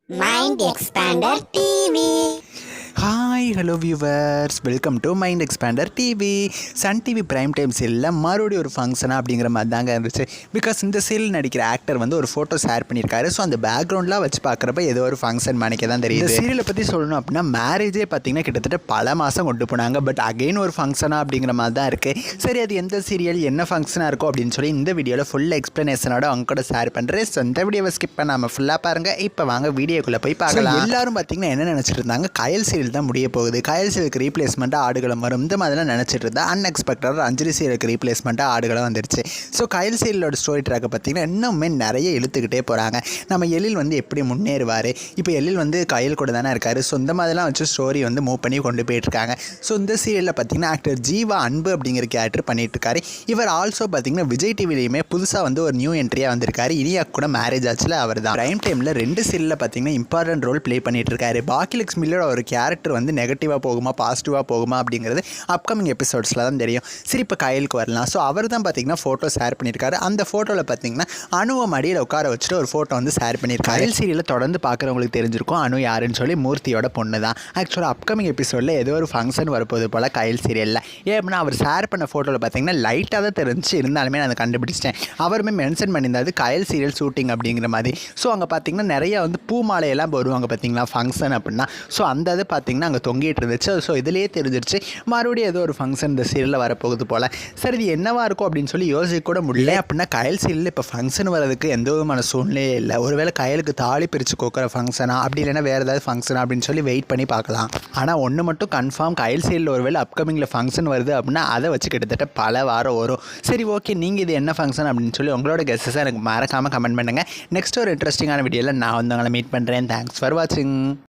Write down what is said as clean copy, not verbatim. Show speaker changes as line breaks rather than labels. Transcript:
Mind Expander TV.
Hi hello viewers, welcome to Mind Expander TV. Sun TV prime time சீலில் மறுபடியும் ஒரு ஃபங்க்ஷனாக அப்படிங்கிற மாதிரி தாங்க இருந்துச்சு. பிகாஸ் இந்த சீல் நடிக்கிற ஆக்டர் வந்து ஒரு ஃபோட்டோ ஷேர் பண்ணியிருக்காரு. ஸோ அந்த பேக்ரவுண்ட்லாம் வச்சு பார்க்குறப்ப ஏதோ ஒரு ஃபங்க்ஷன் மணிக்க தான் தெரியுது. இந்த சீரியலை பற்றி சொல்லணும் அப்படின்னா மேரேஜே பார்த்திங்கன்னா கிட்டத்தட்ட பல மாதம் கொண்டு போனாங்க. பட் அகெயின் ஒரு ஃபங்க்ஷனாக அப்படிங்கிற மாதிரி தான் இருக்குது. சரி, அது எந்த சீரியல் என்ன ஃபங்க்ஷனாக இருக்கும் அப்படின்னு சொல்லி இந்த வீடியோவில் ஃபுல் எக்ஸ்ப்ளனேஷனோட அவங்க கூட ஷேர் பண்ணுறேன். ஸோ இந்த வீடியோவை ஸ்கிப் பண்ணாமல் ஃபுல்லாக பாருங்கள். இப்போ வாங்க வீடியோக்குள்ளே போய் பார்க்கலாம். எல்லாரும் பார்த்திங்கன்னா என்ன நினச்சிட்டு இருந்தாங்க, கயல் சீரியல் தான் முடிய போகுது, கயல் சீரியலுக்கு ரீப்ளேஸ்மெண்ட்டாக ஆடுகளும் வரும், இந்த மாதிரிலாம் நினச்சிட்டு இருந்தா அன்எக்ஸ்பெக்டடாக அஞ்சலி சீரியலுக்கு ரீப்ளேஸ்மெண்ட்டாக ஆடுகளும் வந்துருச்சு. ஸோ கயல் சீரியலோட ஸ்டோரி ட்ராக்கை பார்த்திங்கன்னா இன்னுமே நிறைய இழுத்துக்கிட்டே போகிறாங்க. நம்ம எழில் வந்து எப்படி முன்னேறுவார், இப்போ எழில் வந்து கயல் கூட தானே இருக்கார். ஸோ இந்த மாதிரிலாம் வச்சு ஸ்டோரி வந்து மூவ் பண்ணி கொண்டு போயிட்டுருக்காங்க. ஸோ இந்த சீரியலில் பார்த்திங்கன்னா ஆக்டர் ஜீவா அன்பு அப்படிங்கிற கேரக்டர் பண்ணிட்டுருக்காரு. இவர் ஆல்சோ பார்த்திங்கன்னா விஜய் டிவிலையுமே புதுசாக வந்து ஒரு நியூ என்ட்ரியாக வந்திருக்காரு. இனியா கூட மேரேஜ் ஆச்சுல அவர் தான். ப்ரைம் டைமில் 2 சீரியலில் பார்த்திங்கன்னா இம்பார்ட்டன்ட் ரோல் ப்ளே பண்ணிட்டுருக்காரு. பாக்கியலட்சுமியோட ஒரு கேரக்டர் வந்து நெகட்டிவாக போகுமா பாசிட்டிவாக போகுமா அப்படிங்கிறது அப்கமிங் எபிசோட்ஸில் தான் தெரியும். சரி, இப்போ கயலுக்கு வரலாம். ஸோ அவர் தான் பார்த்திங்கன்னா ஃபோட்டோ ஷேர் பண்ணியிருக்காரு. அந்த ஃபோட்டோவில் பார்த்திங்கன்னா அணுவை மடியில் உட்கார வச்சுட்டு ஒரு ஃபோட்டோ வந்து ஷேர் பண்ணியிருக்காரு. கயல் சீரியலில் தொடர்ந்து பார்க்குறவங்களுக்கு தெரிஞ்சிருக்கும் அணு யாருன்னு சொல்லி மூர்த்தியோட பொண்ணு தான். ஆக்சுவலாக அப்கமிங் எபிசோடில் ஏதோ ஒரு ஃபங்க்ஷன் வரப்போது போல் கயல் சீரியலில். ஏன் அப்படின்னா அவர் ஷேர் பண்ண ஃபோட்டோவில் பார்த்திங்கன்னா லைட்டாக தான் தெரிஞ்சு, இருந்தாலுமே நான் அதை கண்டுபிடிச்சிட்டேன். அவருமே மென்ஷன் பண்ணியிருந்தாது கயல் சீரியல் ஷூட்டிங் அப்படிங்கிற மாதிரி. ஸோ அங்கே பார்த்திங்கன்னா நிறைய வந்து பூ மாலையெல்லாம் வருவாங்க பார்த்திங்களா ஃபங்க்ஷன் அப்படின்னா. ஸோ அந்த இது பார்த்திங்கன்னா அங்கே தொங்கிட்டு இருந்துச்சு. ஸோ இதுலேயே தெரிஞ்சிருச்சு மறுபடியும் ஏதோ ஒரு ஃபங்க்ஷன் இந்த சீரியலில் வரப்போகுது போல். சரி, இது என்னவா இருக்கும் அப்படின்னு சொல்லி யோசிக்க கூட முடியல. அப்படின்னா கயல் சீரியலில் இப்போ ஃபங்க்ஷன் வரதுக்கு எந்த விதமான சூழ்நிலையே இல்லை. ஒருவேளை கயலுக்கு தாலி பிரித்து கோக்கிற ஃபங்க்ஷனா, அப்படி இல்லைன்னா வேறு ஏதாவது ஃபங்க்ஷனா அப்படின்னு சொல்லி வெயிட் பண்ணி பார்க்கலாம். ஆனால் ஒன்று மட்டும் கன்ஃபார்ம், கயல் சீரியலில் ஒருவேளை அப்கமிங்கில் ஃபங்க்ஷன் வருது அப்படின்னா அதை வச்சு கிட்டத்தட்ட பல வாரம் வரும். சரி, ஓகே, நீங்கள் இது என்ன ஃபங்க்ஷன் அப்படின்னு சொல்லி உங்களோட கெஸ்ஸஸை எனக்கு மறக்காமல் கமெண்ட் பண்ணுங்கள். நெக்ஸ்ட் ஒரு இன்ட்ரெஸ்டிங்கான வீடியோவில் நான் வந்து உங்களை மீட் பண்ணுறேன். தேங்க்ஸ் ஃபார் வாட்சிங்.